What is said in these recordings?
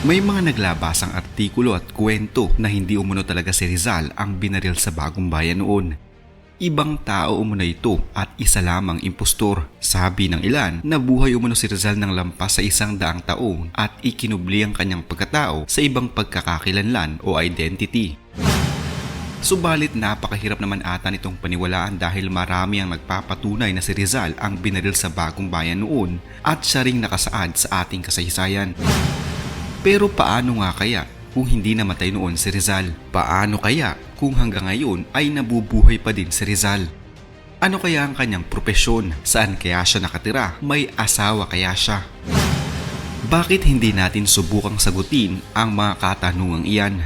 May mga naglabasang artikulo at kwento na hindi umano talaga si Rizal ang binaril sa Bagong Bayan noon. Ibang tao umano ito at isa lamang impostor. Sabi ng ilan, nabuhay umano si Rizal ng lampas sa 100 taon at ikinubli ang kanyang pagkatao sa ibang pagkakakilanlan o identity. Subalit napakahirap naman ata nitong paniwalaan dahil marami ang nagpapatunay na si Rizal ang binaril sa Bagong Bayan noon at siya ring nakasaad sa ating kasaysayan. Pero paano nga kaya kung hindi namatay noon si Rizal? Paano kaya kung hanggang ngayon ay nabubuhay pa din si Rizal? Ano kaya ang kanyang propesyon? Saan kaya siya nakatira? May asawa kaya siya? Bakit hindi natin subukang sagutin ang mga katanungang iyan?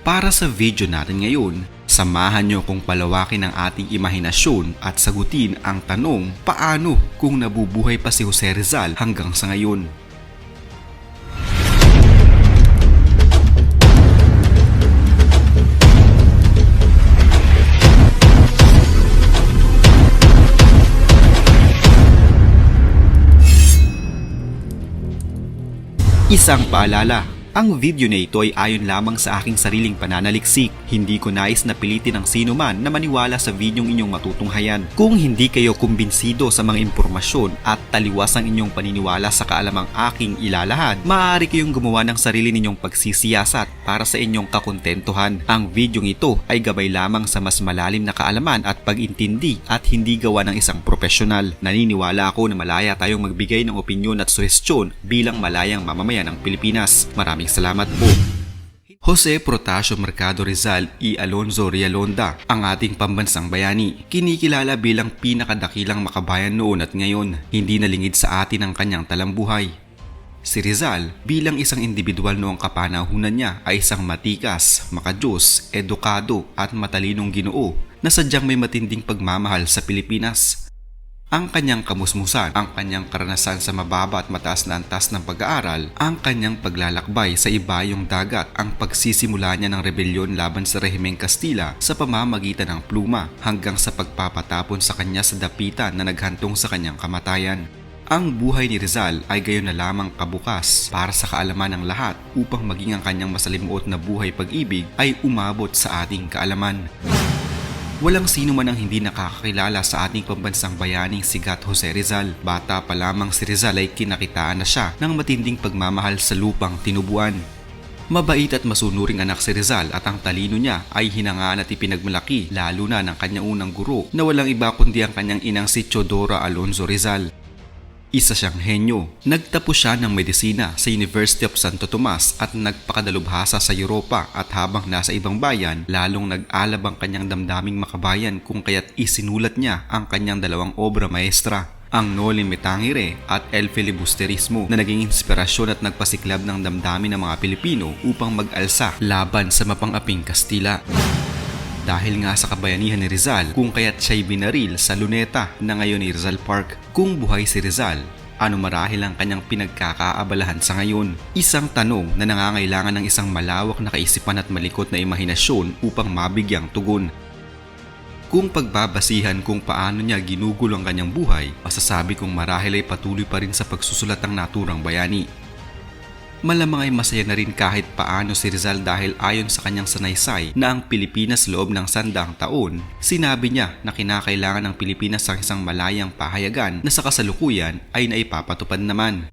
Para sa video natin ngayon, samahan niyo kung palawakin ang ating imahinasyon at sagutin ang tanong, paano kung nabubuhay pa si Jose Rizal hanggang sa ngayon? Isang paalala, ang video na ito ay ayon lamang sa aking sariling pananaliksik. Hindi ko nais na pilitin ang sino man na maniwala sa videong inyong matutunghayan. Kung hindi kayo kumbinsido sa mga impormasyon at taliwas ang inyong paniniwala sa kaalamang aking ilalahad, maaari kayong gumawa ng sarili ninyong pagsisiyasat para sa inyong kakontentuhan. Ang videong ito ay gabay lamang sa mas malalim na kaalaman at pag-intindi at hindi gawa ng isang profesional. Naniniwala ako na malaya tayong magbigay ng opinyon at suhestyon bilang malayang mamamayan ng Pilipinas. Maraming salamat po. Jose Protasio Mercado Rizal y Alonzo Rialonda, ang ating pambansang bayani. Kinikilala bilang pinakadakilang makabayan noon at ngayon. Hindi nalingid sa atin ang kanyang talambuhay. Si Rizal bilang isang individual noong kapanahunan niya ay isang matikas, makadiyos, edukado at matalinong Ginoo na sadyang may matinding pagmamahal sa Pilipinas. Ang kanyang kamusmusan, ang kanyang karanasan sa mababa at mataas na antas ng pag-aaral, ang kanyang paglalakbay sa ibayong dagat, ang pagsisimula niya ng rebelyon laban sa rehimeng Kastila sa pamamagitan ng pluma hanggang sa pagpapatapon sa kanya sa dapitan na naghantong sa kanyang kamatayan. Ang buhay ni Rizal ay gayon na lamang kabukas para sa kaalaman ng lahat upang maging ang kanyang masalimuot na buhay pag-ibig ay umabot sa ating kaalaman. Walang sino man ang hindi nakakakilala sa ating pambansang bayaning sigat Jose Rizal. Bata pa lamang si Rizal ay kinakitaan na siya ng matinding pagmamahal sa lupang tinubuan. Mabait at masunuring anak si Rizal at ang talino niya ay hinangaan at ipinagmalaki lalo na ng kanyang unang guro na walang iba kundi ang kanyang inang si Teodora Alonzo Rizal. Isa siyang henyo. Nagtapos siya ng medisina sa University of Santo Tomas at nagpakadalubhasa sa Europa at habang nasa ibang bayan, lalong nag-alab ang kanyang damdaming makabayan kung kaya't isinulat niya ang kanyang dalawang obra maestra, ang Noli Me Tangere at El Filibusterismo na naging inspirasyon at nagpasiklab ng damdamin ng mga Pilipino upang mag-alsa laban sa mapang-aping Kastila. Dahil nga sa kabayanihan ni Rizal kung kaya't siya'y binaril sa Luneta na ngayon ni Rizal Park. Kung buhay si Rizal, ano marahil ang kanyang pinagkakaabalahan sa ngayon? Isang tanong na nangangailangan ng isang malawak na kaisipan at malikot na imahinasyon upang mabigyang tugon. Kung pagbabasihan kung paano niya ginugulo ang kanyang buhay, masasabi kong marahil ay patuloy pa rin sa pagsusulat ng naturang bayani. Malamang ay masaya na rin kahit paano si Rizal dahil ayon sa kanyang sanaysay na ang Pilipinas loob ng 100 taon, sinabi niya na kinakailangan ng Pilipinas ang isang malayang pahayagan na sa kasalukuyan ay naipapatupad naman.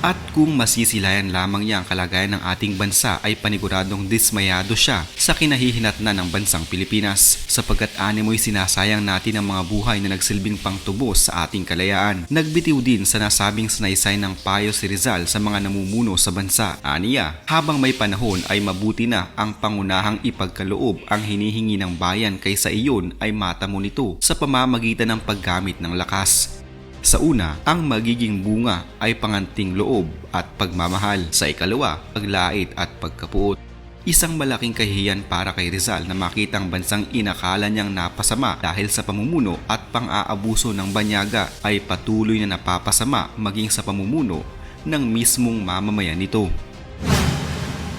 At kung masisilayan lamang niya ang kalagayan ng ating bansa ay paniguradong dismayado siya sa kinahihinatnan ng bansang Pilipinas sapagkat animoy sinasayang natin ang mga buhay na nagsilbing pangtubos sa ating kalayaan. Nagbitiw din sa nasabing sanaysay ng payo si Rizal sa mga namumuno sa bansa. Aniya, habang may panahon ay mabuti na ang pangunahang ipagkaloob ang hinihingi ng bayan kaysa iyon ay mata mo nito sa pamamagitan ng paggamit ng lakas. Sa una, ang magiging bunga ay panganting loob at pagmamahal. Sa ikalawa, paglait at pagkapuot. Isang malaking kahihiyan para kay Rizal na makita ang bansang inakala niyang napasama dahil sa pamumuno at pang-aabuso ng banyaga ay patuloy na napapasama maging sa pamumuno ng mismong mamamayan nito.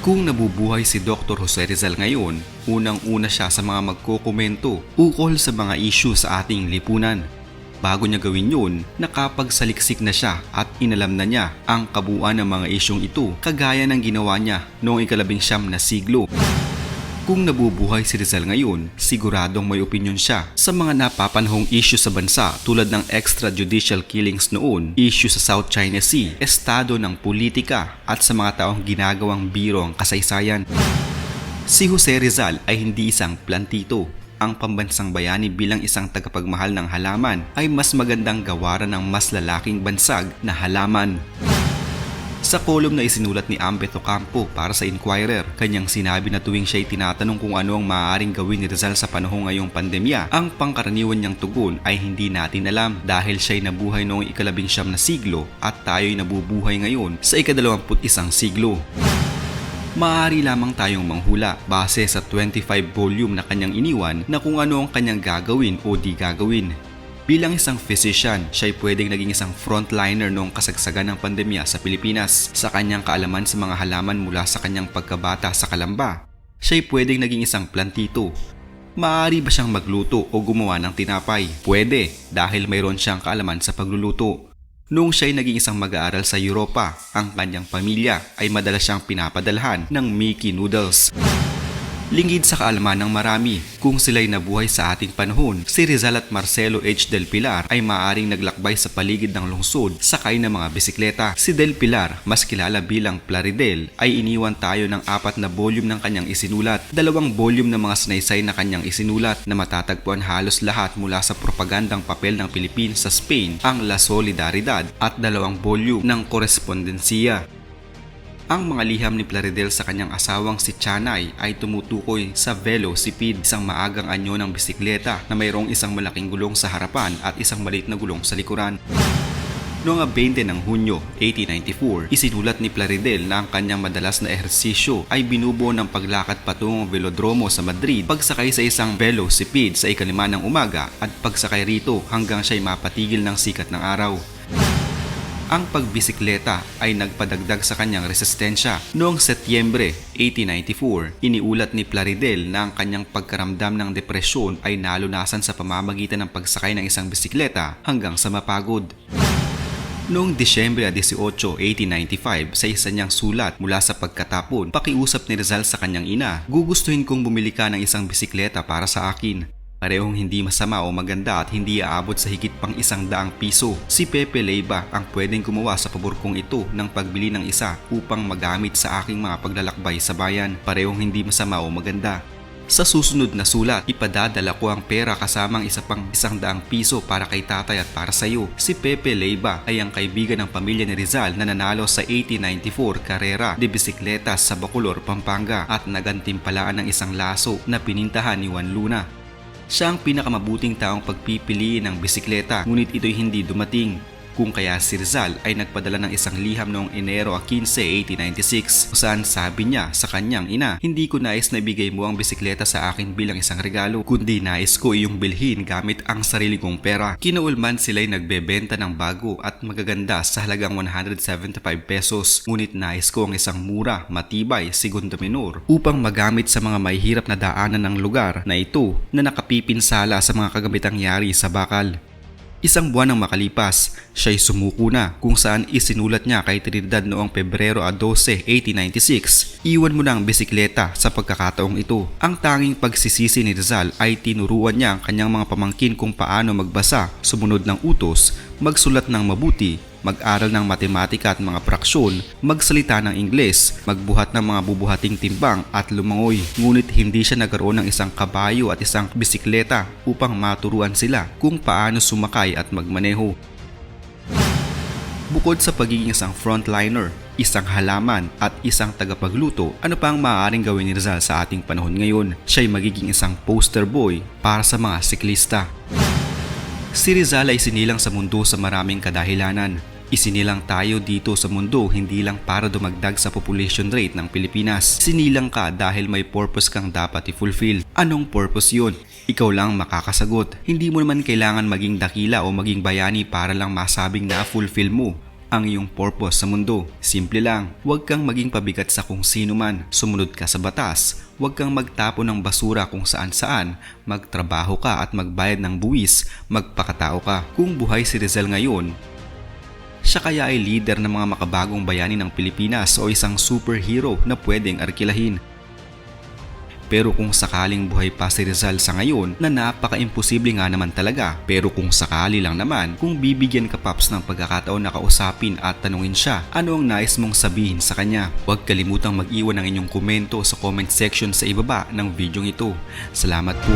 Kung nabubuhay si Dr. Jose Rizal ngayon, unang-una siya sa mga magkokomento ukol sa mga issue sa ating lipunan. Bago niya gawin yun, nakapagsaliksik na siya at inalam na niya ang kabuuan ng mga isyong ito kagaya ng ginawa niya noong ika-19 na siglo. Kung nabubuhay si Rizal ngayon, siguradong may opinyon siya sa mga napapanahong issue sa bansa tulad ng extrajudicial killings noon, issue sa South China Sea, estado ng politika at sa mga taong ginagawang biro ang kasaysayan. Si Jose Rizal ay hindi isang plantito. Ang pambansang bayani bilang isang tagapagmahal ng halaman ay mas magandang gawaran ng mas lalaking bansag na halaman. Sa kolum na isinulat ni Ambeto Campo para sa Inquirer, kanyang sinabi na tuwing siya'y tinatanong kung ano ang maaaring gawin ni Rizal sa panahong ngayong pandemya, ang pangkaraniwan niyang tugon ay hindi natin alam dahil siya'y nabuhay noong ika-19 na siglo at tayo'y nabubuhay ngayon sa ika-21 siglo. Maaari lamang tayong manghula base sa 25 volume na kanyang iniwan na kung ano ang kanyang gagawin o di gagawin. Bilang isang physician, siya'y pwedeng naging isang frontliner noong kasagsagan ng pandemya sa Pilipinas. Sa kanyang kaalaman sa mga halaman mula sa kanyang pagkabata sa Kalamba, siya'y pwedeng naging isang plantito. Maaari ba siyang magluto o gumawa ng tinapay? Pwede, dahil mayroon siyang kaalaman sa pagluluto. Noong siya'y naging isang mag-aaral sa Europa, ang kanyang pamilya ay madalas siyang pinapadalhan ng Mickey noodles. Lingid sa kaalaman ng marami, kung sila'y nabuhay sa ating panahon, si Rizal at Marcelo H. Del Pilar ay maaaring naglakbay sa paligid ng lungsod sakay ng mga bisikleta. Si Del Pilar, mas kilala bilang Plaridel, ay iniwan tayo ng 4 na volume ng kanyang isinulat, 2 volume ng mga sanaysay na kanyang isinulat na matatagpuan halos lahat mula sa propagandang papel ng Pilipinas sa Spain, ang La Solidaridad, at 2 volume ng korespondensiya. Ang mga liham ni Plaridel sa kanyang asawang si Chanay ay tumutukoy sa velocipede, isang maagang anyo ng bisikleta na mayroong isang malaking gulong sa harapan at isang maliit na gulong sa likuran. Noong 20 ng Hunyo 1894, isinulat ni Plaridel na ang kanyang madalas na ehersisyo ay binubuo ng paglakad patungong velodromo sa Madrid, pagsakay sa isang velocipede sa ika-5 ng umaga at pagsakay rito hanggang siya'y mapatigil ng sikat ng araw. Ang pagbisikleta ay nagpadagdag sa kanyang resistensya. Noong Setyembre 1894, iniulat ni Plaridel na ang kanyang pagkaramdam ng depresyon ay nalunasan sa pamamagitan ng pagsakay ng isang bisikleta hanggang sa mapagod. Noong Disyembre 18, 1895, sa isa niyang sulat mula sa pagkatapon, pakiusap ni Rizal sa kanyang ina, "Gugustuhin kong bumili ka ng isang bisikleta para sa akin. Parehong hindi masama o maganda at hindi aabot sa higit pang 100 piso. Si Pepe Leyva ang pwedeng gumawa sa pabor kong ito ng pagbili ng isa upang magamit sa aking mga paglalakbay sa bayan. Parehong hindi masama o maganda. Sa susunod na sulat, ipadadala ko ang pera kasamang isa pang 100 piso para kay tatay at para sa iyo." Si Pepe Leyva ay ang kaibigan ng pamilya ni Rizal na nanalo sa 1894 karera de bisikleta sa Bacolor, Pampanga at nagantimpalaan ng isang laso na pinintahan ni Juan Luna. Siya ang pinakamabuting taong pagpipiliin ng bisikleta, ngunit ito'y hindi dumating. Kung kaya si Rizal ay nagpadala ng isang liham noong Enero 15, 1896 kung saan sabi niya sa kanyang ina, "Hindi ko nais na ibigay mo ang bisikleta sa akin bilang isang regalo, kundi nais ko iyong bilhin gamit ang sarili kong pera." Kinaulman sila'y nagbebenta ng bago at magaganda sa halagang 175 pesos, ngunit nais ko ang isang mura, matibay, segunda menor upang magamit sa mga mahihirap na daanan ng lugar na ito na nakapipinsala sa mga kagamitang yari sa bakal. Isang buwan nang makalipas, siya'y sumuko na kung saan isinulat niya kay Trinidad noong Pebrero 12, 1896, "Iwan mo na ang bisikleta sa pagkakataong ito." Ang tanging pagsisisi ni Rizal ay tinuruan niya ang kanyang mga pamangkin kung paano magbasa, sumunod ng utos, magsulat ng mabuti, mag-aral ng matematika at mga fraksyon, magsalita ng Ingles, magbuhat ng mga bubuhating timbang at lumangoy. Ngunit hindi siya nagkaroon ng isang kabayo at isang bisikleta upang maturuan sila kung paano sumakay at magmaneho. Bukod sa pagiging isang frontliner, isang halaman at isang tagapagluto, ano pa ang maaaring gawin ni Rizal sa ating panahon ngayon? Siya'y magiging isang poster boy para sa mga siklista. Si Rizal ay sinilang sa mundo sa maraming kadahilanan. Isinilang tayo dito sa mundo hindi lang para dumagdag sa population rate ng Pilipinas. Sinilang ka dahil may purpose kang dapat i-fulfill. Anong purpose yun? Ikaw lang makakasagot. Hindi mo naman kailangan maging dakila o maging bayani para lang masabing na-fulfill mo. ang iyong purpose sa mundo. Simple lang, huwag kang maging pabigat sa kung sino man, sumunod ka sa batas, huwag kang magtapo ng basura kung saan-saan, magtrabaho ka at magbayad ng buwis, magpakatao ka. Kung buhay si Rizal ngayon, siya kaya ay leader ng mga makabagong bayani ng Pilipinas o isang superhero na pwedeng arkilahin. Pero kung sakaling buhay pa si Rizal sa ngayon, na napaka-imposible nga naman talaga, pero kung sakali lang naman, kung bibigyan ka Paps ng pagkakataon na kausapin at tanungin siya, ano ang nais mong sabihin sa kanya? Huwag kalimutang mag-iwan ng inyong komento sa comment section sa ibaba ng videong ito. Salamat po.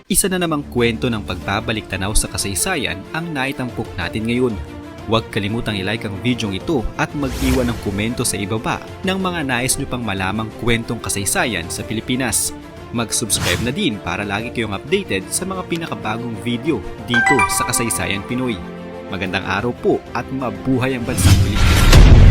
Isa na namang kwento ng pagbabalik tanaw sa kasaysayan ang naitampok natin ngayon. Huwag kalimutang i-like ang video ito at mag-iwan ng komento sa ibaba ng mga nais nyo pang malamang kwentong kasaysayan sa Pilipinas. Mag-subscribe na din para lagi kayong updated sa mga pinakabagong video dito sa Kasaysayan Pinoy. Magandang araw po at mabuhay ang bansang Pilipinas!